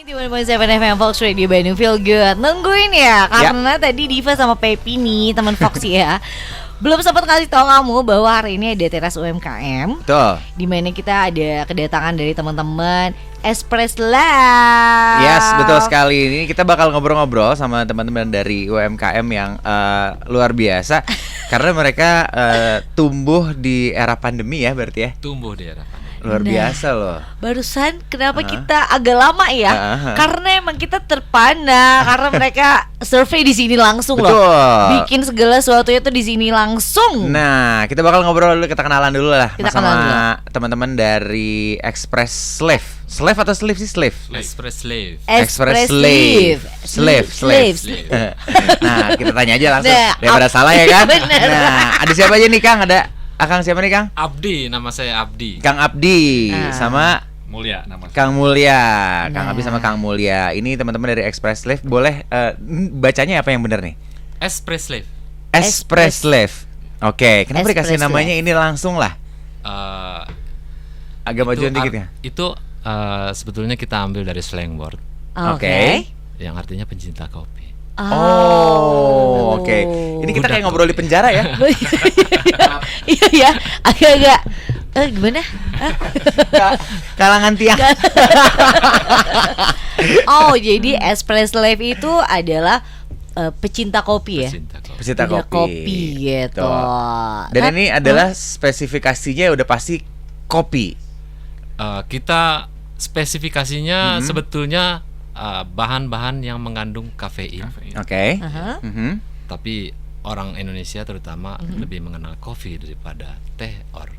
di 1.7 FM Fox Radio Bandung Feel Good. Nungguin ya, karena tadi Diva sama Pepi nih, teman Foxy ya, belum sempat kasih tahu kamu bahwa hari ini ada teras UMKM. Betul. Di mana kita ada kedatangan dari teman-teman Express Lab. Yes, betul sekali. Ini kita bakal ngobrol-ngobrol sama teman-teman dari UMKM yang luar biasa. Karena mereka tumbuh di era pandemi ya, berarti ya. Tumbuh di era pandemi. Luar biasa loh. Barusan kenapa kita agak lama ya? Karena emang kita terpana karena mereka survei di sini langsung Betul. loh. Bikin segala sesuatunya tuh di sini langsung. Nah, kita bakal ngobrol dulu, kita kenalan dulu lah Kita sama kenalan dulu. teman-teman dari Express Slave. Slave atau Slave sih? Slave. Express Slave. Express Slave. Nah, kita tanya aja langsung daripada salah ya kan. Bener. Nah, ada siapa aja nih Kang? Ada Akang siapa nih Kang? Abdi, nama saya Abdi. Kang Abdi sama Mulia nama saya. Kang Mulia. Kang Abdi sama Kang Mulia. Ini teman-teman dari Express Slave. Boleh bacanya apa yang benar nih? Express Slave. Express Slave. Oke, kenapa Express dikasih namanya Slave. ini langsung lah? Eh, Agak majuan dikit ya. Itu sebetulnya kita ambil dari slang word Oke. yang artinya pencinta kopi. Oh, oke. Ini kita kayak ngobrol di penjara ya. Iya ya, agak-agak gimana? Kalangan tiang. Oh, jadi Express Live itu adalah pecinta kopi ya? Pencinta kopi. Pecinta kopi. Gitu. Tuh. Dan ini adalah spesifikasinya udah pasti kopi. Kita spesifikasinya sebetulnya bahan-bahan yang mengandung kafein. Oke. Aha. Tapi orang Indonesia terutama lebih mengenal kopi daripada teh or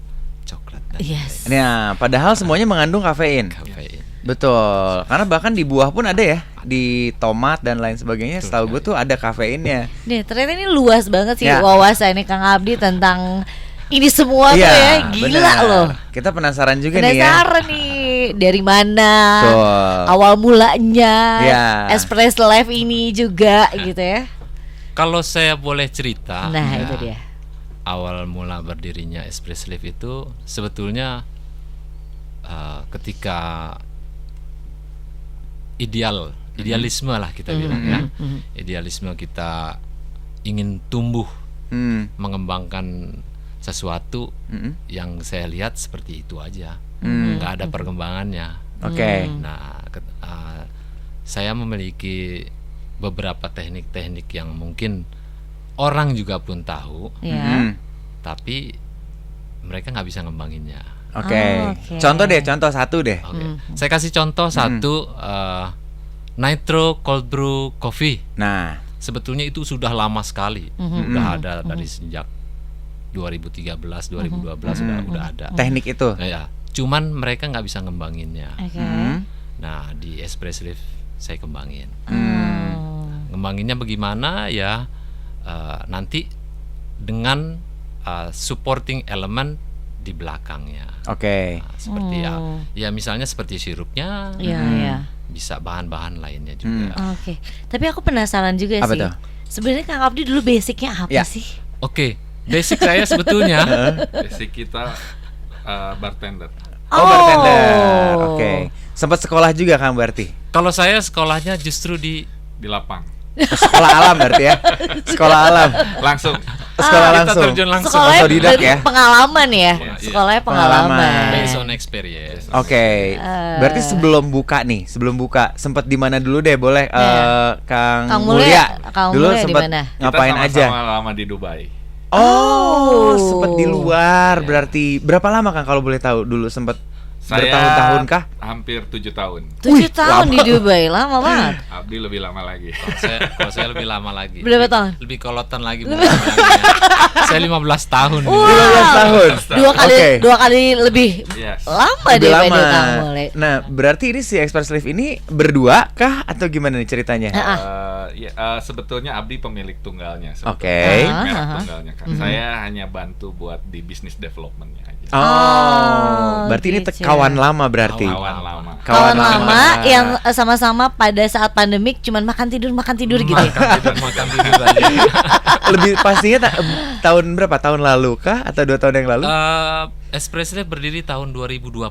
coklat dan Yes. Nah, padahal semuanya mengandung kafein. kafein. Betul. Karena bahkan di buah pun ada ya, di tomat dan lain sebagainya. Betul Setahu gue tuh ada kafeinnya. Nih, ternyata ini luas banget sih Ya. wawasannya Kang Abdi tentang ini semua tuh ya, gila benar. loh. Kita penasaran juga nih ya. Penasaran nih dari mana Betul. awal mulanya Ya. Express Live ini juga gitu ya. Kalau saya boleh cerita, Nah, ya, itu dia. awal mula berdirinya Express Live itu sebetulnya ketika idealisme lah kita bilang ya. Idealisme kita ingin tumbuh, mengembangkan sesuatu yang saya lihat seperti itu aja, nggak ada perkembangannya. Oke. Nah, saya memiliki beberapa teknik-teknik yang mungkin orang juga pun tahu, Ya. tapi mereka nggak bisa ngembanginnya. Oke. Oh, oke. Contoh deh, contoh satu deh. Oke. Saya kasih contoh satu, Nitro Cold Brew Coffee. Nah, Sebetulnya itu sudah lama sekali, udah ada dari sejak 2013, 2012 udah ada. teknik itu. Ya, cuman mereka nggak bisa ngembanginnya. Oke. Nah, di Express Live saya kembangin. Hmm. Ngembanginnya bagaimana ya? Nanti dengan supporting element di belakangnya. Oke. Nah, seperti ya misalnya seperti sirupnya, Iya, iya. bisa bahan-bahan lainnya juga. Oke. Tapi aku penasaran juga Apa sih. tuh? Sebenarnya Kang Abdi dulu basicnya apa Ya. sih? Oke, basic saya sebetulnya Basic kita bartender. Oh, bartender. Oke. Sempat sekolah juga kan berarti? kalau saya sekolahnya justru di Di lapang. Sekolah alam berarti ya? Sekolah alam. Langsung. Sekolah kita langsung. terjun langsung. Sekolahnya Otodidak berarti ya? pengalaman ya. Iya. Sekolahnya Pengalaman. pengalaman. based on experience. Oke. Berarti sebelum buka nih, sempat di mana dulu deh boleh Kang Kang Mulia. Mulia. Kang Dulu Mulia di sempat mana? ngapain Kita aja? sama-sama lama di Dubai. Oh, sempat di luar. Berarti berapa lama Kang kalau boleh tahu dulu sempat bertahun-tahun kah? Hampir 7 tahun. 7 tahun di Dubai, lama banget. Abdi lebih lama lagi. Kalau saya lebih lama lagi. Berapa tahun? Lebih kolotan lagi. bukan bilangnya. Saya 15 tahun. 15 tahun. Dua kali lebih Yes. lama Lebih daripada lama. Kang Mulia. Nah, berarti ini si Express Live ini berdua kah atau gimana nih ceritanya? Sebetulnya Abdi pemilik tunggalnya. Oke. Merek tunggalnya kan. Saya hanya bantu buat di business developmentnya aja. Oh, berarti ini gitu. kawan lama berarti. Kawan lama. Kawan lama yang sama-sama pada saat pandemik cuman makan tidur gitu. ya? Makan tidur aja. Lebih pastinya tahun berapa? Tahun lalu kah atau 2 tahun yang lalu? Express Live berdiri tahun 2020.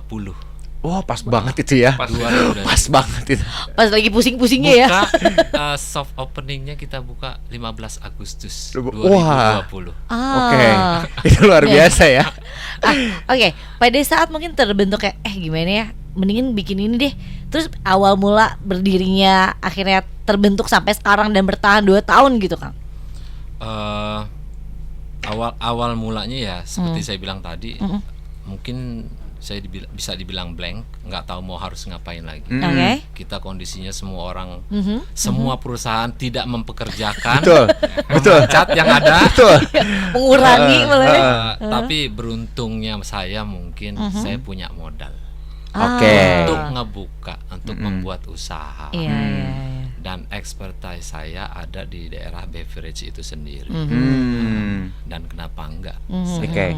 Wah, pas banget itu ya. Pas. Pas banget itu. Pas lagi pusing-pusingnya ya. Buka soft openingnya kita buka 15 Agustus Wah. 2020. Oke. Itu luar biasa ya. Oke, pada saat mungkin terbentuk kayak gimana ya, mendingin bikin ini deh. Terus awal mula berdirinya akhirnya terbentuk sampai sekarang dan bertahan 2 tahun gitu, Kang. Awal mulanya ya seperti saya bilang tadi, mungkin saya bisa dibilang blank, nggak tahu mau harus ngapain lagi. Oke. Kita kondisinya semua orang, semua perusahaan tidak mempekerjakan, Betul. cat yang ada. Betul. Mengurangi malah. Tapi beruntungnya saya mungkin saya punya modal Oke. untuk ngebuka, untuk membuat usaha. Iya. Dan expertise saya ada di daerah beverage itu sendiri. Dan kenapa enggak? Oke.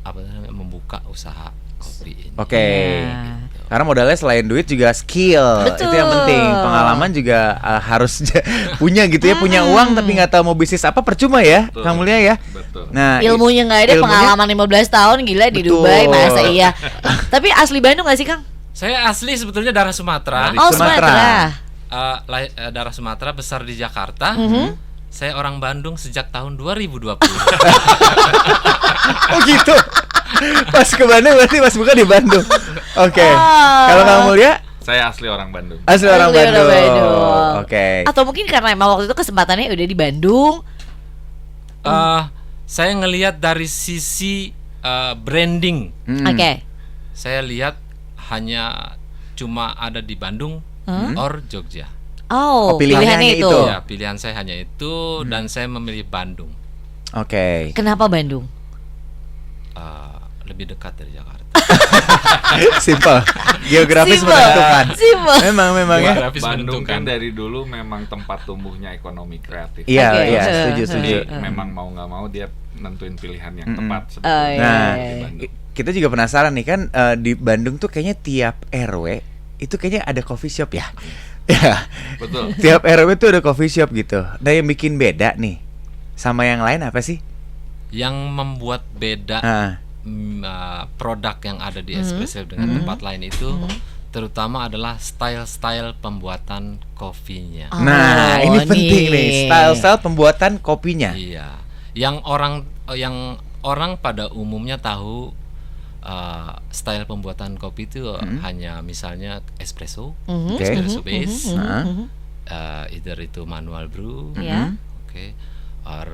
Apa namanya, membuka usaha kopi ini. Oke. Iya. Karena modalnya selain duit juga skill. Betul. Itu yang penting. Pengalaman juga harus punya gitu ya, punya uang tapi nggak tahu mau bisnis apa, percuma ya, Betul. Kang Mulia ya. Betul. Nah, Ilmunya nggak ada, pengalaman 15 tahun gila di Betul. Dubai, masa iya. Tapi asli Bandung nggak sih, Kang? Saya asli sebetulnya daerah Sumatera. Dari Oh, Sumatera. Sumatera. Daerah Sumatera, besar di Jakarta. Saya orang Bandung sejak tahun 2020. Oh gitu. Pas ke Bandung berarti Mas buka di Bandung. Oke. Kalau Kang Mulia Saya asli orang Bandung. asli orang Asli orang Bandung. Bandung. Oke. Atau mungkin karena emang waktu itu kesempatannya udah di Bandung. Saya ngelihat dari sisi branding. Oke. Saya lihat hanya cuma ada di Bandung or Jogja. Oh, Oh, pilihannya pilihannya itu. itu. Ya, pilihan saya hanya itu dan saya memilih Bandung. Oke. Kenapa Bandung? Lebih dekat dari Jakarta. Simpel. Geografis Simple. menentukan. Simple. Memang ya. Geografis Bandung menentukan. kan dari dulu memang tempat tumbuhnya ekonomi kreatif. Iya, Oke. iya, setuju. Jadi memang mau nggak mau dia nentuin pilihan yang tepat Oh, sebetulnya. iya, Nah, iya, iya. Di Bandung. kita juga penasaran nih kan, di Bandung tuh kayaknya tiap RW itu kayaknya ada coffee shop ya. Ya. Betul. Tiap RW tuh ada coffee shop gitu. Nah, yang bikin beda nih sama yang lain apa sih? Yang membuat beda Ah. produk yang ada di Espresso dengan tempat lain itu terutama adalah style-style pembuatan kopinya. Nah, Oh, ini penting nih, nih. style-style pembuatan kopinya. Iya, yang orang pada umumnya tahu style pembuatan kopi itu hanya misalnya espresso, Oke. espresso base, Ah. either itu manual brew, Ya. oke, or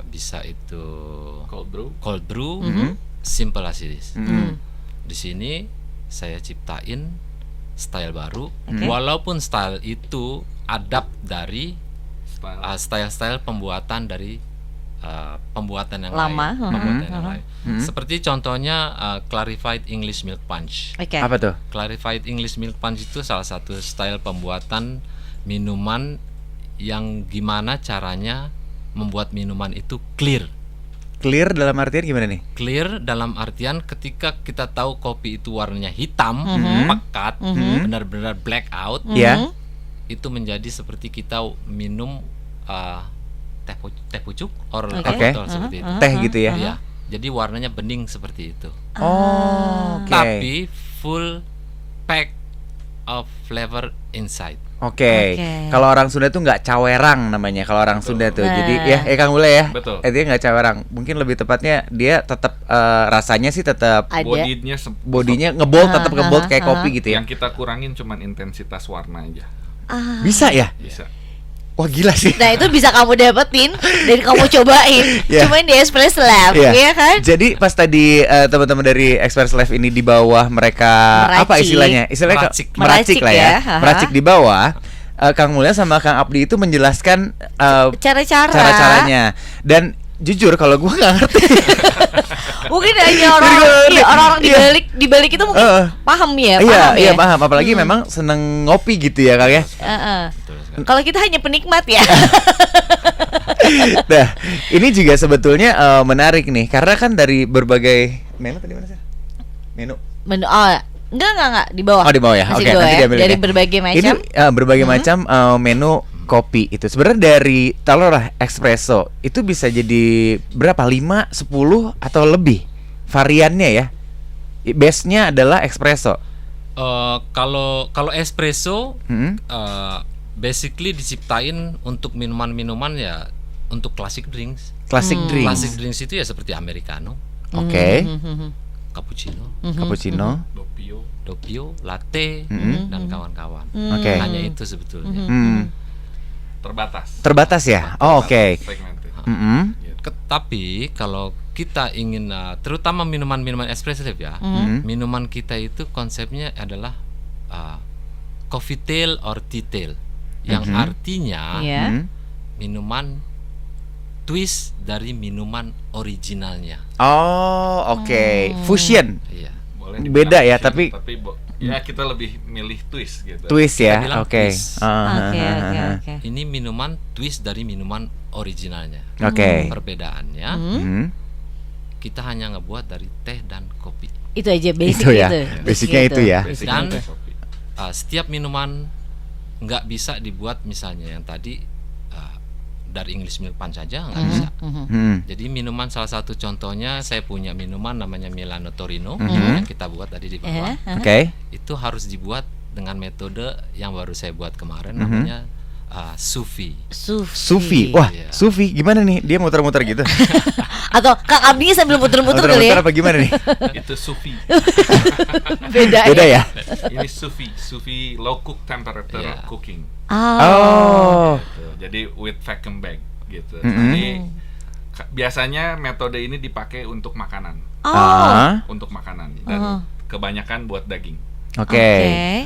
bisa itu Cold brew. cold brew, simple as it is. Di sini saya ciptain style baru, walaupun style itu adapt dari Style. style-style pembuatan dari pembuatan yang Lama, lain, pembuatan yang lain. Seperti contohnya clarified English milk punch. Oke. Apa tuh? Clarified English milk punch itu salah satu style pembuatan minuman yang gimana caranya membuat minuman itu clear. Clear dalam artian gimana nih? Clear dalam artian ketika kita tahu kopi itu warnanya hitam, pekat, benar-benar black out, Ya. itu menjadi seperti kita minum teh pucuk or Oke. teh botol seperti itu. Teh gitu ya. Iya. Jadi warnanya bening seperti itu. Oh, oke. Tapi full pack of flavor inside. Oke. Oke. Kalau orang Sunda tuh nggak cawerang namanya. Kalau orang Sunda tuh. Nah. Jadi ya, Kang Bule ya. Betul. Dia nggak cawerang. Mungkin lebih tepatnya dia tetap rasanya sih tetap Ada. bodinya ngebold, tetap ngebold kayak kopi gitu ya. Yang kita kurangin cuman intensitas warna aja. Bisa ya? Bisa. Wah, gila sih. Nah, itu bisa kamu dapetin dan kamu cobain. Ya. Cuman di Espresso Lab, Iya. ya kan? Jadi pas tadi teman-teman dari Express Live ini di bawah mereka Meracik. apa istilahnya? Istilahnya Meracik. meracik lah ya. Meracik ya, haha. Meracik di bawah. Kang Mulya sama Kang Abdi itu menjelaskan cara-caranya. Dan jujur kalau gua nggak ngerti. Mungkin hanya Jadi orang-orang iya. di balik itu mungkin paham ya, Iya, ya. paham. Apalagi memang seneng ngopi gitu ya, Kang ya. Kalau kita hanya penikmat ya. Nah, ini juga sebetulnya menarik nih karena kan dari berbagai menu tadi mana sih? Menu. Enggak di bawah. Oh, di bawah ya. Masih Oke, di bawah nanti ya. diambil Dari ya. berbagai macam. Ini berbagai macam menu kopi itu. Sebenarnya dari taruhlah espresso itu bisa jadi berapa? 5, 10 atau lebih variannya ya. base-nya adalah espresso. Kalau espresso Hmm? basically diciptain untuk minuman-minuman ya untuk classic drinks. Classic drink. Classic drinks itu ya seperti americano, Oke. cappuccino, Cappuccino. doppio, latte dan kawan-kawan. Oke. Hanya itu sebetulnya. Terbatas ya. Oh, oke. Segmented. Tapi kalau kita ingin terutama minuman-minuman espresso ya, minuman kita itu konsepnya adalah coffee tail or tea tail, yang artinya Iya. minuman twist dari minuman originalnya. Oh, oke. Fusion. Iya. Boleh Beda dibilang ya, fusion, tapi ya kita lebih milih twist gitu. twist ya. bilang Oke. twist. Oke. Ini minuman twist dari minuman originalnya. Oke. Perbedaannya kita hanya ngebuat dari teh dan kopi. Itu aja basic Itu ya. itu. Basicnya itu ya. Basic Dan teh kopi. setiap minuman nggak bisa dibuat misalnya yang tadi dari English milk punch saja nggak bisa. Jadi minuman salah satu contohnya saya punya minuman namanya Milano Torino yang kita buat tadi di bawah. Oke. Itu harus dibuat dengan metode yang baru saya buat kemarin namanya Sufi. Sufi. Wah, Iya. Sufi gimana nih? Dia muter-muter gitu. Atau Kak Abdi sambil muter-muter kali ya. Muter-muter apa gimana nih? Itu Sufi. Beda Beda ya. ya? Ini Sufi low cook temperature Iya. cooking. Oh. Gitu. Jadi with vacuum bag gitu. Jadi biasanya metode ini dipakai untuk makanan, Ah. untuk makanan dan kebanyakan buat daging. Oke.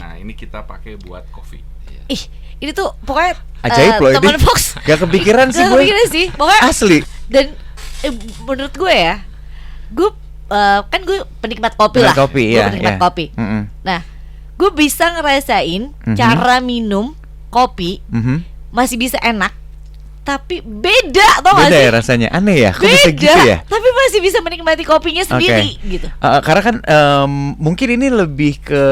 Nah, ini kita pakai buat kopi. Ih, ini tuh pokoknya Ajaib loh ini. teman Fox. Gak kepikiran sih Gak gue. kepikiran sih. Pokoknya Asli. dan menurut gue ya, gue kan gue penikmat kopi lah. Penikmat kopi, Gue iya, penikmat iya. kopi. Nah, gue bisa ngerasain cara minum kopi masih bisa enak, tapi beda tau gak Beda sih? ya rasanya. Aneh ya. Kok bisa Beda, gitu ya? tapi masih bisa menikmati kopinya sendiri gitu. Karena kan mungkin ini lebih ke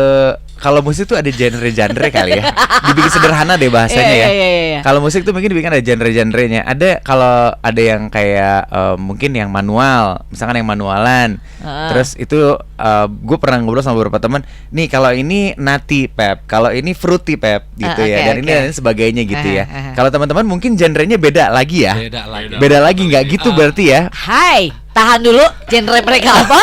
kalau musik tuh ada genre-genre kali ya. Dibikin sederhana deh bahasanya ya. Iya. Kalau musik tuh mungkin dibikin ada genre-genrenya. Ada kalau ada yang kayak mungkin yang manual, misalkan yang manualan. Terus itu gue pernah ngobrol sama beberapa teman. Nih kalau ini nutty pep, kalau ini fruity pep gitu ya. Dan ini dan sebagainya gitu ya. Kalau teman-teman mungkin genrenya beda lagi ya. Beda lagi nggak gitu berarti ya? Hai, tahan dulu, genre mereka apa?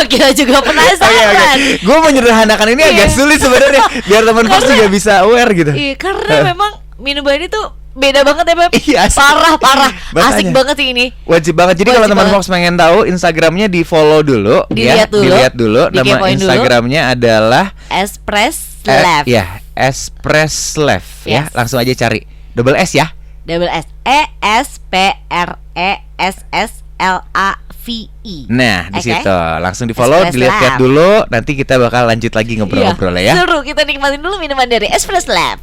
Kita juga penasaran. Gue menyederhanakan ini agak sulit sebenarnya biar teman Fox juga bisa aware gitu. Iya, karena memang minuman ini tuh beda banget ya, Beb. Iya, asik. Parah. Makanya. Asik banget sih ini. Wajib banget. Jadi kalau Wajib teman banget. Fox pengen tahu Instagramnya di follow dulu, Dilihat dulu. Dilihat dulu. Nama Dikepoin dulu. Instagramnya adalah Espress Lab. ya, Espress Lab ya. Yes. Langsung aja cari. Double S ya. Double S ESPRESSLAVE. Nah, di Oke. situ langsung di follow, Espress dilihat Lab. dulu. Nanti kita bakal lanjut lagi ngobrol-ngobrol ya. Seru, kita nikmatin dulu minuman dari Espress Lab.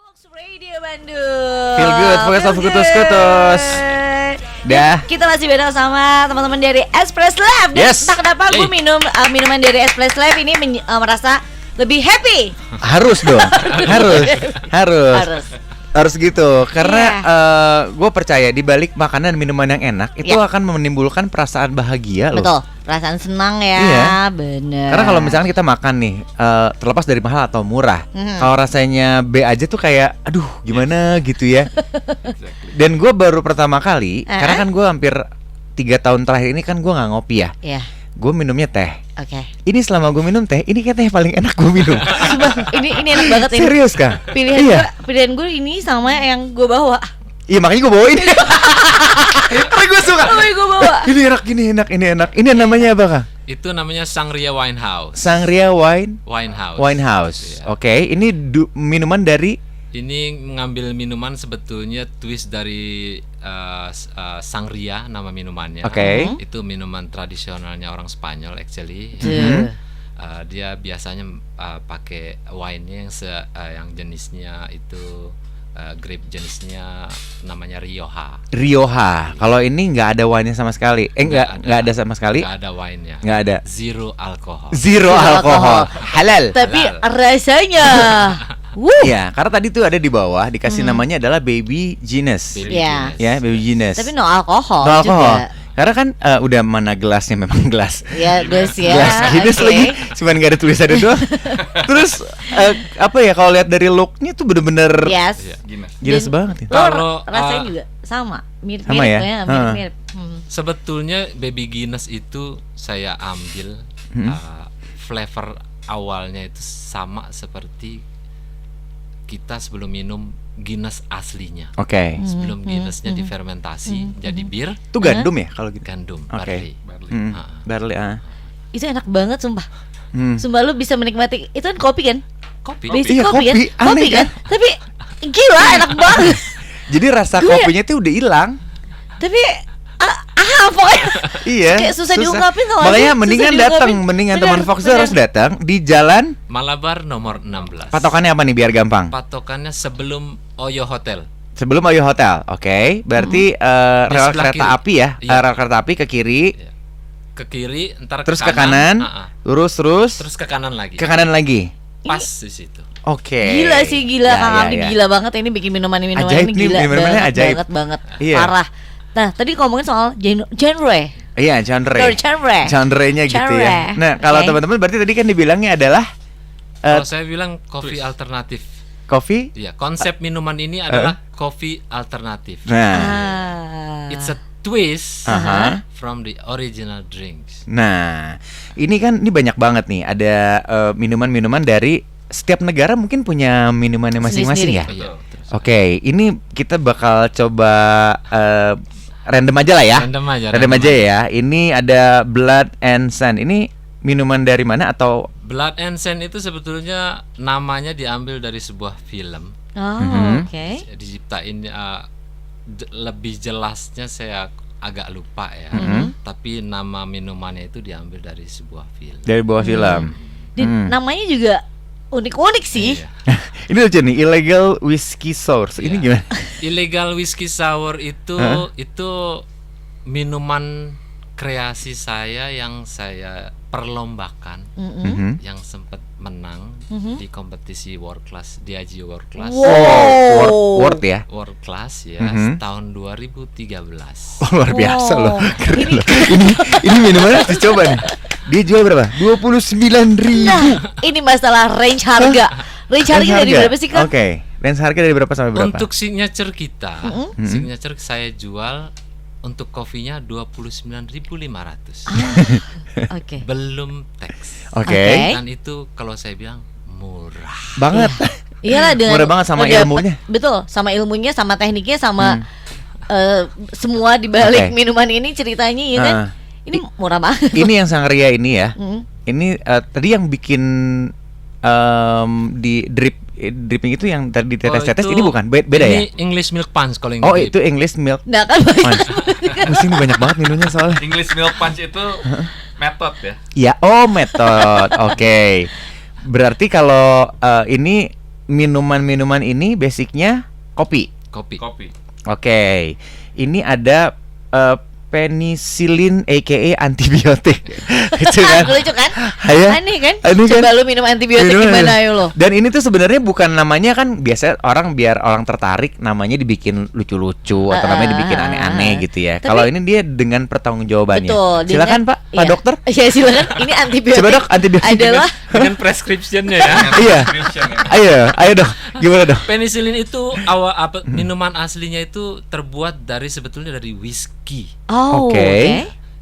Fox Radio Bandung. Feel good, Fox of kutus-kutus. Dah. Kita masih beda sama teman-teman dari Espress Lab. Dan Yes. entah kenapa gue minum minuman dari Espress Lab ini merasa lebih happy. Harus dong. Harus gitu. Karena gue percaya di balik makanan dan minuman yang enak itu akan menimbulkan perasaan bahagia loh. Betul, perasaan senang ya. Iya. Bener. Karena kalau misalkan kita makan nih, terlepas dari mahal atau murah, kalau rasanya B aja tuh kayak, aduh gimana gitu ya. Dan gue baru pertama kali, karena kan gue hampir 3 tahun terakhir ini kan gue nggak ngopi ya. Iya. Gue minumnya teh. Oke. Ini selama gue minum teh, ini kayak teh paling enak gue minum. ini enak banget ini. Serius Kang? Pilihan gue ini sama yang gue bawa. Iya makanya gue bawain. Tapi gue suka. Gue bawa. Ini enak. Ini namanya apa Kang? Itu namanya Sangria Winehouse. Sangria Winehouse. Iya. Oke, ini minuman dari Ini mengambil minuman sebetulnya twist dari Sangria nama minumannya. Oke. Itu minuman tradisionalnya orang Spanyol actually. Dia biasanya pakai wine-nya yang jenisnya itu grape jenisnya namanya Rioja. Kalau ini nggak ada wine-nya sama sekali. Nggak ada sama sekali. Nggak ada wine-nya. Nggak ada. Zero alkohol. Zero alkohol. Halal. Tapi rasanya Iya, karena tadi tuh ada di bawah dikasih namanya adalah Baby Guinness. Baby Iya. Guinness. Ya, Baby Guinness. Tapi no alkohol No alkohol. juga. Karena kan udah mana gelasnya memang gelas. Ya, Gus ya. Gelas Guinness oke. lagi, cuman gak ada tulisannya doang. Terus apa ya, kalau lihat dari looknya tuh bener-bener Yes. Iya. Guinness. Guinness Dan- banget ya. Lo Kalau, rasanya juga sama, mirip-mirip Sama ya? mirip-mirip. Sebetulnya Baby Guinness itu saya ambil flavor awalnya itu sama seperti kita sebelum minum Guinness aslinya. Oke. Sebelum Guinnessnya difermentasi jadi bir, Itu gandum ya kalau gitu. gandum, Oke. barley. Hmm, Ah. barley Itu enak banget sumpah. Hmm. Sumpah lu bisa menikmati. Itu kan kopi kan? Kopi. Basic Iya, kopi, kopi. kan? Aneh Kopi kan? kan? Tapi gila enak banget. Jadi rasa Gue- kopinya tuh udah hilang. Tapi pokoknya Iya. kayak susah diungkapin tau gak Makanya sih? mendingan Susah datang, diungkapin. mendingan Bener, teman Fox bener. harus datang di jalan. Malabar nomor 16. Patokannya apa nih biar gampang? Patokannya sebelum Oyo Hotel. Sebelum Ayu Hotel. Oke, berarti Di rel sebelah kereta kiri. api ya. Iya. Rel kereta api ke kiri, Ya. Ke kiri, ntar terus ke kanan, lurus terus terus ke kanan lagi. ke kanan lagi. Pas di situ. Oke. Gila sih, gila Ya, Kang ya, Abdi ya. gila banget ini bikin minuman-minuman Ajaib ini nih, gila minumannya banget, ajaib. banget Iya. parah. Nah, tadi ngomongin soal genre. Iya, genre. Genre. Genre-nya gitu Genre. ya. Nah, kalau Oke. teman-teman berarti tadi kan dibilangnya adalah Kalau saya bilang kopi alternatif. kopi. Iya, konsep minuman ini adalah kopi alternatif. Nah, It's a twist Aha. from the original drinks. nah, ini kan ini banyak banget nih. Ada minuman-minuman dari setiap negara mungkin punya minumannya masing-masing ya. Sendiri-sendiri. Iya, terus. Oke, ini kita bakal coba random aja lah ya. Random aja. Random aja ya. Ini ada Blood and Sand. Ini minuman dari mana atau Blood and Sand itu sebetulnya namanya diambil dari sebuah film. Oh, Mhm. oke. Diciptain lebih jelasnya saya agak lupa ya. Tapi nama minumannya itu diambil dari sebuah film. dari bawah film? Dan namanya juga unik-unik sih. Iya. Ini lucu nih, Illegal Whiskey Sour. Ini Iya. gimana? Illegal Whiskey Sour itu Hah? itu minuman kreasi saya yang saya perlombakan, Mhm. yang sempat menang di kompetisi World Class, Diageo World Class. Wow. Oh, word ya. World Class ya, Mhm. tahun 2013. Oh, luar biasa Wow. loh. Keren loh. Ini minuman harus dicoba nih. Dia jual berapa? 29.000. Nah, ini masalah range harga. Range harga dari berapa sih, Kang? Oke. Range harga dari berapa sampai berapa? Untuk signature kita, signature saya jual untuk kopinya 29.500. Oke. Belum tax. Oke. Oke. Dan itu kalau saya bilang murah. Banget. Iyalah dengan Murah banget sama lo dapet- ilmunya. Betul, sama ilmunya, sama tekniknya, sama semua dibalik Oke. minuman ini ceritanya ya kan. Ini murah banget. Ini yang Sangria ini ya. Mm. Ini tadi yang bikin di dripping itu yang tadi tetes-tetes ini bukan beda ya? Ini English milk punch kalau yang Oh, drip. itu English milk Nah kan punch. Mesti ini banyak banget minunya soalnya. English milk punch itu method ya. Ya, oh metode. Oke. Berarti kalau ini minuman-minuman ini basicnya kopi. kopi. Kopi. Oke. Ini ada penicillin aka antibiotik. Itu kan? lucu kan? Ya. Aneh kan? Aneh kan? Coba lu minum antibiotik Minuman gimana ya. ayo lo? Dan ini tuh sebenarnya bukan namanya kan biasa orang biar orang tertarik namanya dibikin lucu-lucu atau namanya dibikin aneh-aneh gitu ya. Tapi- Kalau ini dia dengan pertanggungjawabannya. Betul. Silakan Pak, Pak Iya. Dokter. Iya silakan. Ini antibiotik. Coba Dok, antibiotik. adalah Dengan prescriptionnya ya. Iya. Description ya. Ayo Dok. Gimana Dok? Penicillin itu minuman aslinya itu terbuat dari sebetulnya dari whisky. oh, Oke. oke.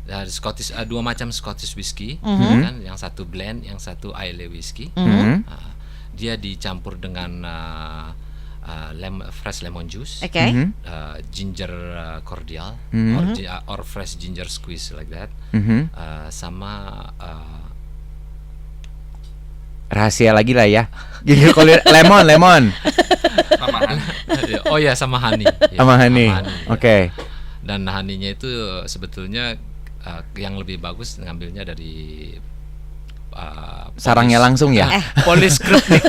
Dari Scottish, dua macam Scottish whisky, kan? Yang satu blend, yang satu ale whisky. Hmm. Dia dicampur dengan fresh lemon juice, Oke. Mhm. ginger cordial, or fresh ginger squeeze like that, Mhm. sama Rahasia lagi lah ya. Gini kalau lemon. Tambahan. oh ya sama honey. Ya, Sama honey. ya. Oke. Dan honey-nya itu sebetulnya yang lebih bagus ngambilnya dari Sarangnya langsung ya? Polis Krupnik.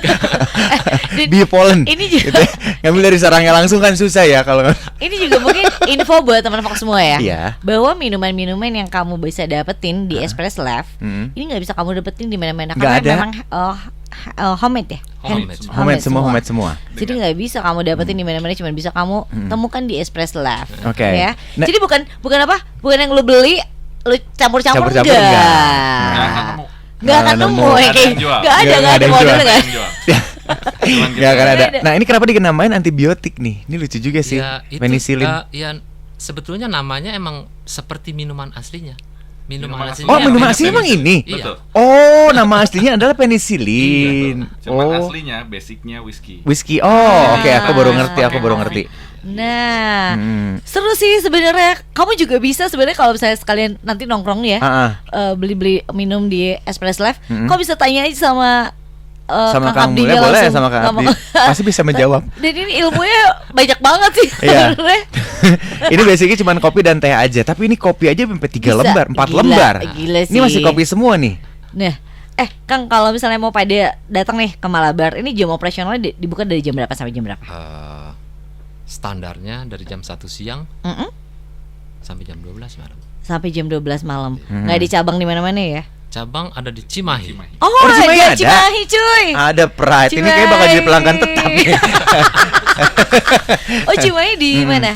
Di Poland. Ini juga Gitu ya. Ngambil dari sarangnya langsung kan susah ya kalau. ini juga mungkin info buat teman Fox semua ya. Iya. Bahwa minuman-minuman yang kamu bisa dapetin di Espresso Lab, ini nggak bisa kamu dapetin di mana-mana karena Nggak ada. memang homemade ya. Homemade Homemade semua. Jadi nggak bisa kamu dapetin di mana-mana, cuma bisa kamu temukan di Espresso Lab. Oke. Ya. Nah- Jadi bukan apa? Bukan yang lu beli, lu campur-campur Campur-campur enggak. enggak. Nggak akan Nggak nemu nemu. ya Nggak ada kayak yang jual. nggak ada Nggak ada yang modelnya jual. nggak. Jual. Nggak akan ada. Nggak ada. Nah ini kenapa dikenamain antibiotik nih? Ini lucu juga sih. Ya, itu, Penicillin. ya sebetulnya namanya emang seperti minuman aslinya. Minuman Minuman aslinya. Oh, minuman Namanya asli emang ini? Iya. Betul. Oh, nama aslinya adalah Iya, penicillin. betul. Cuman Oh, aslinya basicnya whisky. whisky. Oh, oke, aku baru ngerti. Aku baru ngerti. Nah, Hmm. seru sih sebenarnya. Kamu juga bisa sebenarnya kalau misalnya sekalian nanti nongkrong ya, beli-beli minum di Espresso Lab, kau bisa tanya aja sama Sama Kang Abdinya Mulya boleh, langsung. sama Kang Nggak Abdi. mau- Pasti bisa menjawab. Dan ini ilmunya banyak banget sih Iya. sebenarnya. Ini basicnya cuma kopi dan teh aja, tapi ini kopi aja sampai 3 Bisa. lembar, 4 Gila, lembar. gila Ini masih sih. kopi semua nih. Nah, Kang, kalau misalnya mau pada datang nih ke Malabar, ini jam operasionalnya dibuka dari jam berapa sampai jam berapa? Standarnya dari jam 1 siang Mm-mm. sampai jam 12 malam. Sampai jam 12 malam. Nggak di cabang di mana-mana ya? Cabang ada di Cimahi. Oh, Oh, di Cimahi ada ada? Cimahi cuy. Ada Pride. Ini kayak bakal jadi pelanggan tetap nih. Oh, Cimahi di mana?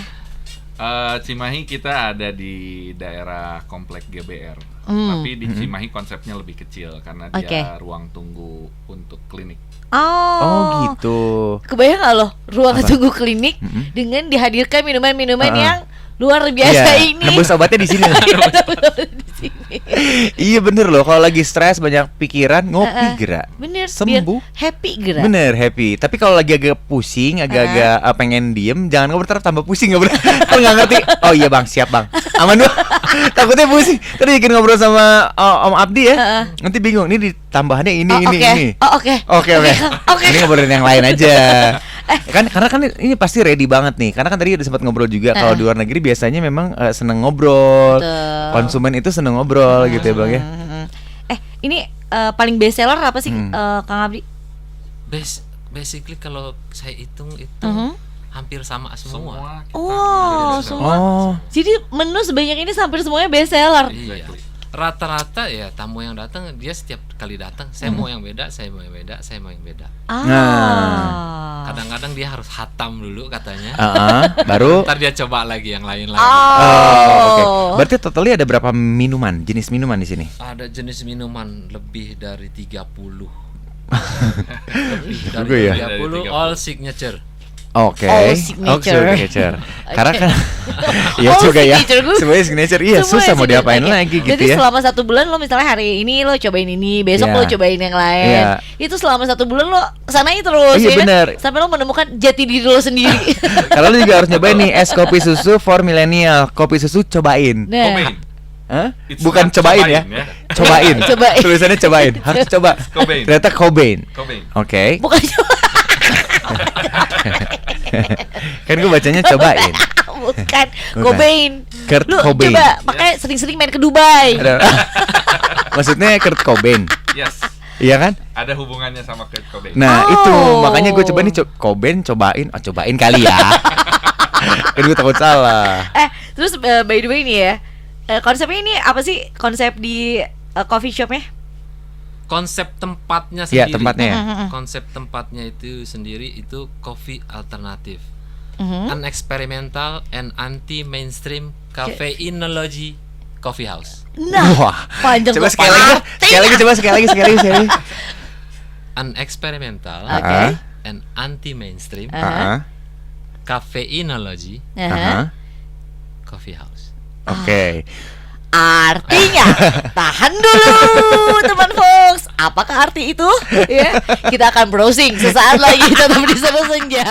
Cimahi kita ada di daerah komplek GBR. Tapi di Cimahi konsepnya lebih kecil karena dia Oke. ruang tunggu untuk klinik. Oh, gitu. Kebayang gak loh ruang tunggu klinik dengan dihadirkan minuman-minuman yang luar biasa Iya, ini. nebus obatnya di sini. Di sini. Iya bener loh, kalau lagi stres banyak pikiran ngopi gerak. Bener, Sembuh. biar happy gerak. Bener happy. Tapi kalau lagi agak pusing, agak-agak pengen diem, jangan ngobrol ntar tambah pusing nggak bener. Kan nggak ngerti. Oh iya bang, siap bang. Aman dong. Takutnya pusing. Tadi bikin ngobrol sama Om Abdi ya. Nanti bingung. Ini ditambahannya ini. Oh, oke. Oke. Ini ngobrolin yang lain aja. Karena kan ini pasti ready banget nih. Karena kan tadi udah sempat ngobrol juga. Kalau di luar negeri biasanya memang seneng ngobrol. Betul. Konsumen itu seneng ngobrol gitu ya bang ya. Ini paling best seller apa sih Kang Abdi? Basically kalau saya hitung itu hampir sama semua. Oh, semua. Oh. Jadi menu sebanyak ini hampir semuanya best seller. Iya. Rata-rata ya tamu yang datang dia setiap kali datang saya mau yang beda, saya mau yang beda, saya mau yang beda. Kadang-kadang dia harus hatam dulu katanya. Baru. Ntar dia coba lagi yang lain lagi. Oke. Berarti totalnya ada berapa minuman, jenis minuman di sini? Ada jenis minuman lebih dari 30. Lebih Juga dari ya? 30 all signature. Oke. Oh, signature. Karena kan ya Oh, juga ya. signature gue. Semuanya signature. Iya, Semua susah mau signature. diapain Oke. lagi gitu Jadi ya. selama 1 bulan lo misalnya hari ini lo cobain ini, besok Iya. lo cobain yang lain. Iya. Itu selama 1 bulan lo kesanain terus Iya, ya kan? bener. Sampai lo menemukan jati diri lo sendiri. Kalau lu juga harus nyobain nih es kopi susu for millennial. Kopi susu cobain. Nah, Cobain. Hah? It's Bukan not cobain ya. cobain, ya. Cobain. Cobain. Tulisannya cobain. Harus coba. Cobain. Ternyata Cobain. Cobain. Oke. bukan coba. Kan gue bacanya cobain. Bukan Cobain. Kurt Lu Cobain. coba pakai sering-sering main ke Dubai. Ada- Maksudnya Kurt Cobain. Yes. Iya kan? Ada hubungannya sama Kurt Cobain. Nah Oh. itu makanya gue coba nih Cobain cobain. Oh cobain kali ya. Kan gue takut salah. Terus by the way nih ya, konsepnya ini apa sih konsep di coffee shopnya? Konsep tempatnya Iya sendiri. tempatnya ya. Konsep tempatnya itu sendiri itu coffee alternatif. Mhm. An experimental and anti-mainstream cafeinology coffee house. Nah, Wah. panjang Coba kok, sekali lagi. Sekali lagi coba sekali lagi. An experimental Oke. and anti-mainstream cafeinology coffee house. Oke. Artinya, tahan dulu teman Fox. Apakah arti itu? Ya, kita akan browsing sesaat lagi tetap di Sana Senja.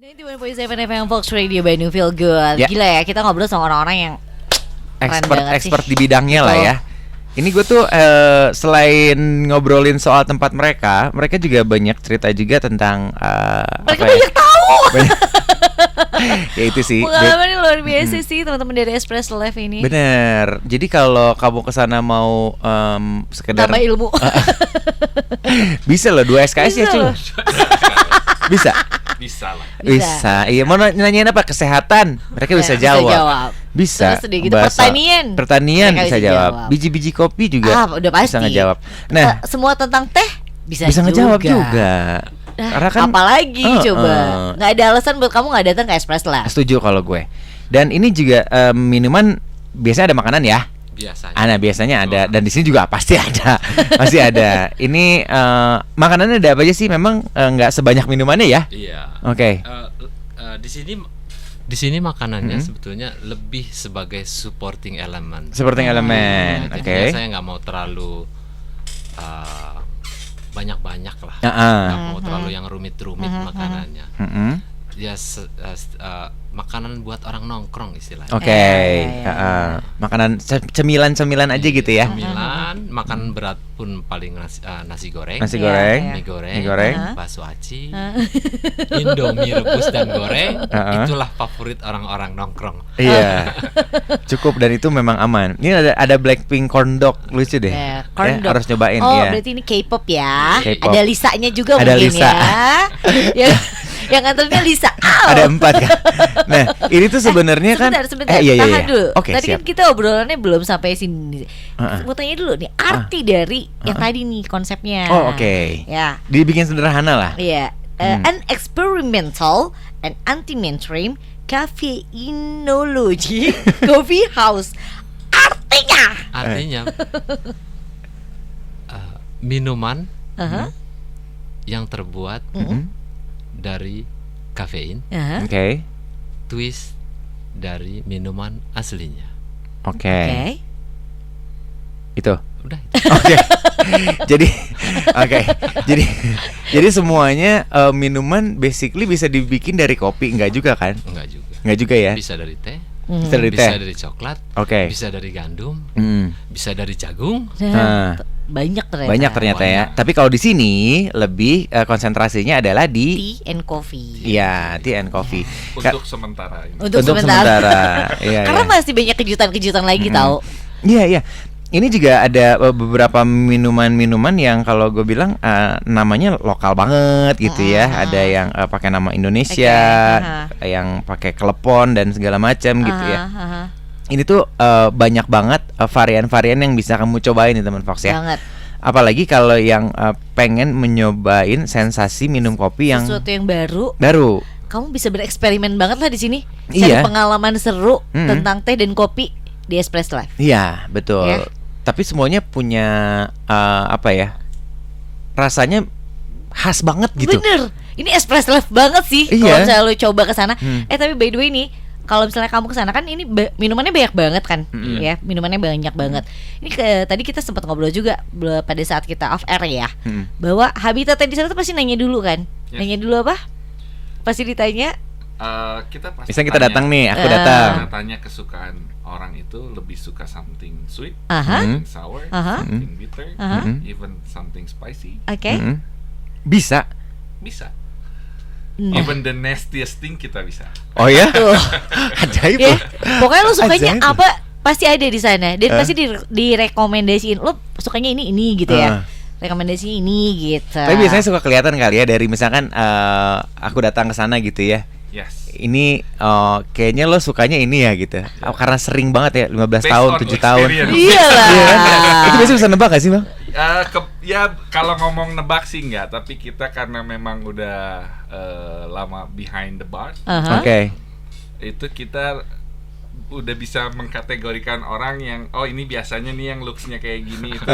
FM Fox Radio by New Feel Good. Ya. Gila ya, kita ngobrol sama orang-orang yang keren banget sih. Expert di bidangnya lah Betul. ya. Ini gue tuh selain ngobrolin soal tempat mereka juga banyak cerita juga tentang Mereka apa ya? banyak tahu. Banyak- Ya itu sih. Pengalamannya luar biasa sih teman-teman dari Espresso Live ini. Bener. Jadi kalau kamu kesana mau sekedar Tambah ilmu. bisa loh 2 SKS ya Bisa cuy. loh. Bisa. Bisa lah. Bisa. Iya, mau nanyain apa? Kesehatan. Mereka bisa Ya, jawab. Bisa. Terus udah gitu Bahasa- pertanian. Pertanian Mereka bisa bisa jawab. jawab. Biji-biji kopi juga Udah pasti. bisa ngejawab. Nah, Semua tentang teh bisa ngejawab juga. Nah, Karena kan apalagi coba nggak ada alasan buat kamu nggak datang ke Espresso Live. setuju kalau gue. Dan ini juga minuman biasanya ada makanan ya. Biasanya. Biasanya ada dan di sini juga pasti ada. Masih ada. Ini makanannya ada apa aja sih? Memang nggak sebanyak minumannya ya? Iya. Oke. Di sini makanannya sebetulnya lebih sebagai supporting element. Supporting elemen. Jadi Oke. saya nggak mau terlalu banyak-banyak lah. Heeh. Nggak mau terlalu yang rumit-rumit makanannya. Mm-mm. Ya makanan buat orang nongkrong istilahnya. Oke. Heeh. Makanan cemilan-cemilan aja gitu ya. Cemilan, makan berat pun paling nasi goreng. Nasi Iya, goreng. iya. Mie goreng, Mie goreng. bakso aci, Indomie rebus dan goreng, Uh-uh. itulah favorit orang-orang nongkrong. Iya. Cukup dan itu memang aman. Ini ada Blackpink corn dog lucu deh. Ya, corn dog. Harus nyobain Oh, ya. berarti ini K-pop ya. K-pop. Ada Lisanya juga Ada mungkin Lisa. ya. yang nganternya Lisa. Ada 4 kan. Nah, ini tuh sebenarnya kan Sebentar, iya, tahan dulu. Oke, Tadi siap. kan kita obrolannya belum sampai sini. Uh-uh. Mau tanya dulu nih arti dari yang tadi nih konsepnya. Oh, oke. Ya. Dibikin sederhana lah. Iya. An experimental and anti-mainstream caffeinology coffee house. Artinya Minuman Aha. yang terbuat dari kafein, Aha. Oke. twist dari minuman aslinya. Oke. Oke. Itu. Udah. Oke. Jadi oke. Jadi semuanya minuman basically bisa dibikin dari kopi, enggak juga kan? Enggak juga. Enggak juga ya? Bisa dari teh, Bisa dari bisa teh. dari coklat, Oke. bisa dari gandum, Hmm. bisa dari jagung. Nah. Banyak ternyata. Banyak ternyata ya. Tapi kalau di sini lebih konsentrasinya adalah di Tea and coffee. iya, tea and coffee. Ka- Untuk sementara ini. Untuk Untuk sementara. Iya, Karena iya. masih banyak kejutan-kejutan lagi tahu. Iya, iya. Ini juga ada beberapa minuman-minuman yang kalau gue bilang namanya lokal banget gitu ya. Ada yang pakai nama Indonesia, yang pakai klepon dan segala macam gitu ya. Ini tuh banyak banget varian-varian yang bisa kamu cobain nih teman Fox ya. Banget. Apalagi kalau yang pengen menyobain sensasi minum kopi yang Sesuatu yang baru. Kamu bisa bereksperimen banget lah di sini. Cari Iya. pengalaman seru Mm-mm. tentang teh dan kopi di Espresso Live. Iya, betul. Ya. Tapi semuanya punya apa ya? Rasanya khas banget gitu. Bener. Ini Espresso Live banget sih. Iya. Kalau misalnya lo coba ke sana. Hmm. Tapi by the way nih, kalau misalnya kamu ke sana kan ini minumannya banyak banget kan, ya minumannya banyak banget. Ini tadi kita sempat ngobrol juga pada saat kita off air ya, bahwa habitatnya di sana tuh pasti nanya dulu kan, Yes. nanya dulu apa? Pasti ditanya. Kita pasti Misalnya kita tanya- datang nih, aku Ah. datang. Kita tanya kesukaan orang itu lebih suka something sweet, Aha. something sour, Aha. something bitter, Aha. even something spicy. Oke. Mm-mm. Bisa. Bisa. Nah. Even the nastiest thing kita bisa. Oh ya? Tuh. Ajaib Ya, loh. pokoknya lo sukanya Ajaib. apa pasti ada di sana dan pasti direkomendasiin lo sukanya ini gitu ya. Rekomendasi ini gitu. Tapi biasanya suka kelihatan kali ya dari misalkan aku datang ke sana gitu ya. Yes. Ini kayaknya lo sukanya ini ya gitu. Karena sering banget ya 15 Based tahun, on 7 tahun. experience. Iyalah. Iya kan? Itu biasanya bisa nebak gak sih, Bang? Ya kalau ngomong nebak sih enggak, tapi kita karena memang udah lama behind the bar, Aha. Oke. itu kita udah bisa mengkategorikan orang yang ini biasanya nih yang looksnya kayak gini itu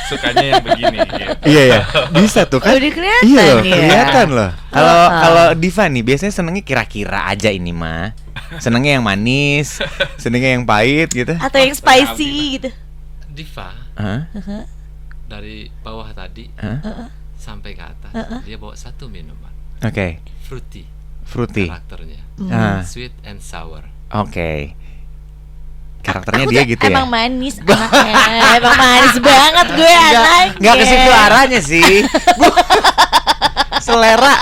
sukanya yang begini gitu. Iya ya. Bisa tuh kan? Udah kelihatan Iya loh, ya. kelihatan loh. Kalau Diva nih biasanya senengnya kira-kira aja ini mah. Senengnya yang manis, senengnya yang pahit gitu. Atau yang spicy gitu. Diva Hah? dari bawah tadi sampai ke atas dia bawa satu minuman Oke. Fruity. karakternya sweet and sour. Oke. Karakternya Aku dia tuh gitu ya. emang manis anaknya. Emang manis banget gue anaknya. Enggak ke situ arahnya sih. Selera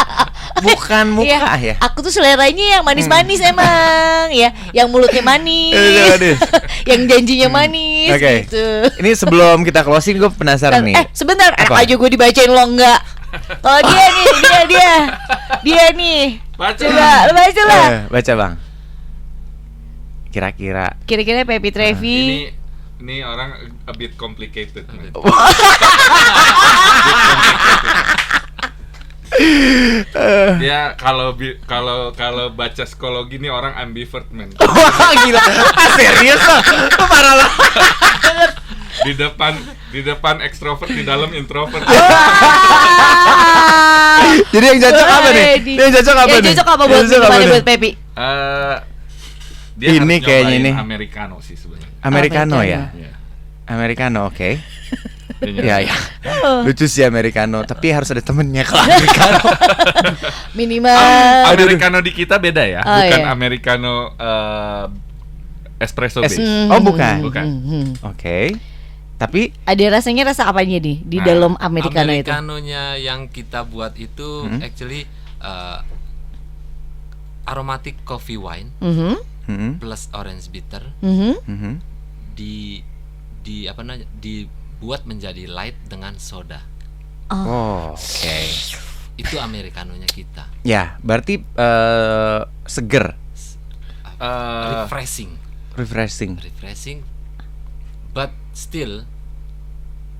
bukan muka ya. Aku tuh seleranya yang manis-manis emang, ya, yang mulutnya manis, yang janjinya manis, gitu. Ini sebelum kita closing, gue penasaran nih. Sebentar, aja gue dibacain lo enggak. Kalau dia nih, dia nih. Baca. Coba, lo baca lah. Baca bang. Kira-kira Pepi Trevi. Ini orang a bit complicated. Dia kalau baca psikologi nih orang ambivert man. Wah gila, serius loh, parah lah. Di depan ekstrovert, di dalam introvert. Jadi yang cocok apa nih? Yang cocok apa buat Pepi? Dia ini kayaknya ini Americano sih sebenarnya. Americano ya. Americano, oke. Ya. Lucu sih Americano, tapi harus ada temennya kalau Americano. Minimal. Americano di kita beda ya, bukan Americano espresso base. Oh bukan. Oke. Tapi ada rasa apanya nih di dalam Americano itu? Americanonya yang kita buat itu actually aromatic coffee wine plus orange bitter dibuat menjadi light dengan soda. Oke. Itu Americanonya kita. Ya, berarti seger. Refreshing. But still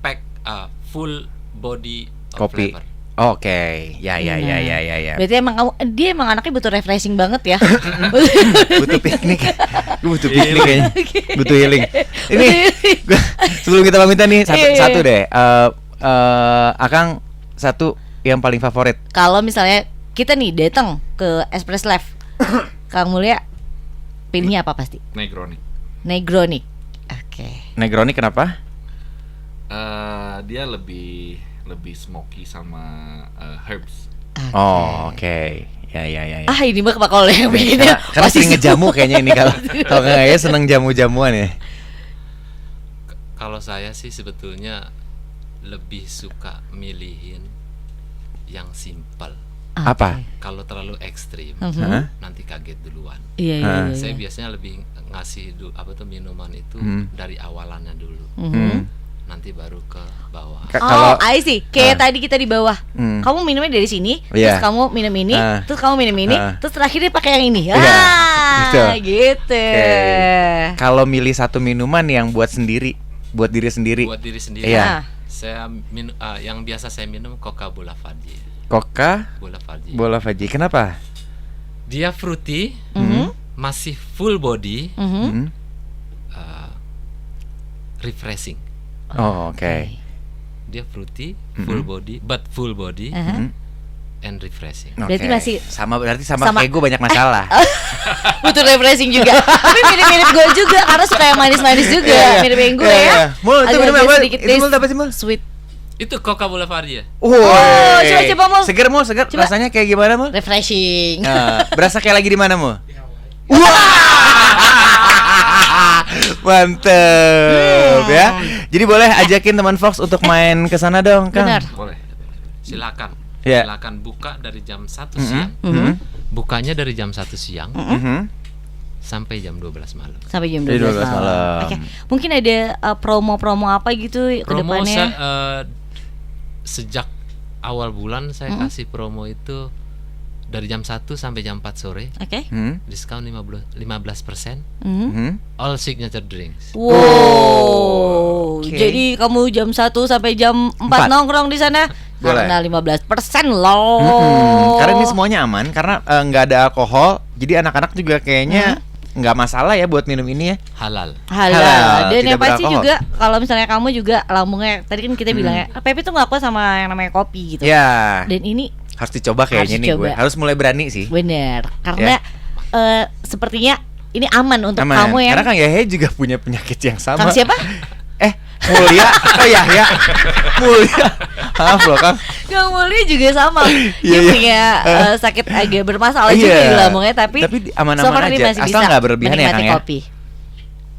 pack a full body of kopi. flavor. Oke, ya. Berarti dia emang anaknya butuh refreshing banget ya. Butuh piknik. Gue butuh piknik kayaknya. Butuh healing. Ini sebelum kita pamitan nih satu deh. Akang satu yang paling favorit. Kalau misalnya kita nih datang ke Espresso Lab, Kang Mulya pilihnya apa pasti? Negroni. Oke. Negroni kenapa? Dia lebih smoky sama herbs. Oke. Ya. Ini mah bakal yang begini. Karena sering ngejamu kayaknya ini kalau nggak ya seneng jamu-jamuan ya. Kalau saya sih sebetulnya lebih suka milihin yang simpel. Apa? Kalau terlalu ekstrim nanti kaget duluan. Iya. Saya biasanya lebih ngasih minuman itu dari awalannya dulu. Nanti baru ke bawah. I see. Kayak tadi kita di bawah. Kamu minumnya dari sini, terus kamu minum ini, terus kamu minum ini, terus terakhirnya pakai yang ini. Gitu. Okay. Kalau milih satu minuman yang buat diri sendiri. Iya. Saya yang biasa saya minum Coca Bola Fudgy. Bola Fudgy. Kenapa? Dia fruity, masih full body, refreshing. Oke. Dia fruity, full body, but full body and refreshing. Berarti masih sama kayak gue banyak masalah. Butuh refreshing juga. Tapi mirip-mirip gue juga karena suka yang manis-manis juga. Mirip-mirip gue ya. Mul, itu minum apa? Itu apa sih, Mul? Sweet. Itu Coca Bola Fudgy ya? Coba Mul. Seger Mul. Rasanya kayak gimana, Mul? Refreshing. Berasa kayak lagi di mana, Mul? Mantep ya. Jadi boleh ajakin teman Fox untuk main ke sana dong, Kang. Benar. Boleh. Silakan. Yeah. Silakan buka dari jam 1 siang. Bukanya dari jam 1 siang sampai jam 12 malam. Sampai jam 12 malam. Oke. Mungkin ada promo-promo apa gitu ke depannya? Sejak awal bulan saya kasih promo itu dari jam 1 sampai jam 4 sore. Oke. Diskon 15%. All signature drinks. Wow. Jadi kamu jam 1 sampai jam 4 nongkrong di sana karena 15% loh. Karena ini semuanya aman karena nggak ada alkohol. Jadi anak-anak juga kayaknya nggak masalah ya buat minum ini ya. Halal. Dan yang pasti juga kalau misalnya kamu juga lambungnya tadi kan kita bilang ya, Pepi tuh nggak kuat sama yang namanya kopi gitu. Ya. Dan ini harus dicoba kayaknya nih gue. Harus mulai berani sih. Bener. Karena sepertinya ini aman untuk kamu ya. Karena Kang Yahya juga punya penyakit yang sama. Kang siapa? Mulya. Yahya. Mulya. Maaf loh, Kang. Kang Mulya juga sama. Dia punya sakit agak bermasalah juga di lambungnya tapi aman-aman aja. Asal nggak berlebihan ya, Kang ya. Kopi.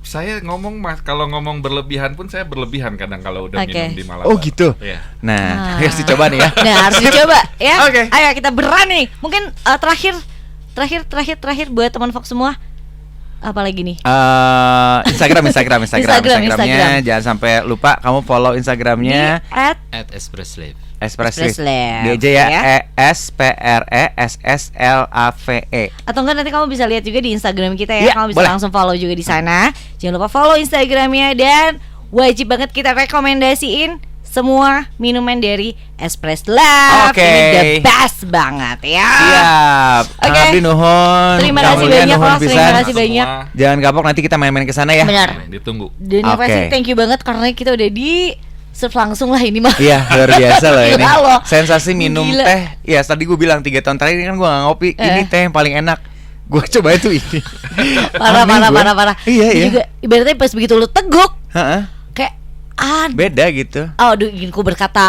saya ngomong mas, kalau ngomong berlebihan pun saya berlebihan kadang kalau udah minum di Malabar. Oh gitu. Iya. Nah, harus dicoba nih ya. Nah, harus dicoba ya. Oke. Ayo kita berani. Mungkin terakhir buat teman Fox semua. Apalagi nih? Instagramnya jangan sampai lupa kamu follow Instagramnya at Espresslave. Dia aja ya, ESPRESSLAVE. Atau enggak nanti kamu bisa lihat juga di Instagram kita ya, kamu bisa boleh. langsung follow juga di sana. Jangan lupa follow Instagramnya dan wajib banget kita rekomendasiin semua minuman dari Espresslave. Ini the best banget ya. Siap. Abdi nuhun. Terima kasih banyak Mas, terima kasih banyak. Jangan kapok, nanti kita main-main ke sana ya. Benar. Ditunggu. Dan yang pasti thank you banget karena kita udah di serve langsung lah ini mah. Iya, luar biasa loh ini. Loh. Sensasi minum teh. Ya tadi gue bilang 3 tahun terakhir kan gue gak ngopi. Ini teh yang paling enak. Gue coba itu ini. Parah. Iya. Juga ibaratnya pas begitu lu teguk. Kayak beda gitu. Aduh, ingin ku berkata,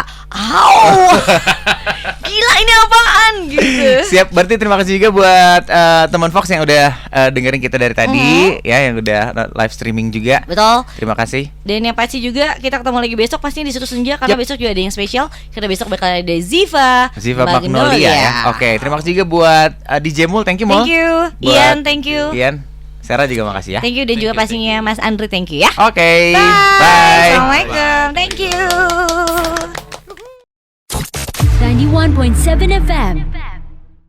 gila ini apaan gitu. Siap, berarti terima kasih juga buat teman Fox yang udah dengerin kita dari tadi, ya, yang udah live streaming juga. Betul. Terima kasih. Dan yang pasti juga kita ketemu lagi besok pasti di Suatu Senja karena besok juga ada yang spesial. Karena besok bakal ada Ziva Magnolia ya. Oke, terima kasih juga buat DJ Mul, thank you Mul. Thank you. Ian, thank you. Ian, Sarah juga makasih ya. Thank you dan juga pastinya Mas Andre, thank you ya. Oke. Bye. Assalamualaikum. Thank you. 91.7 FM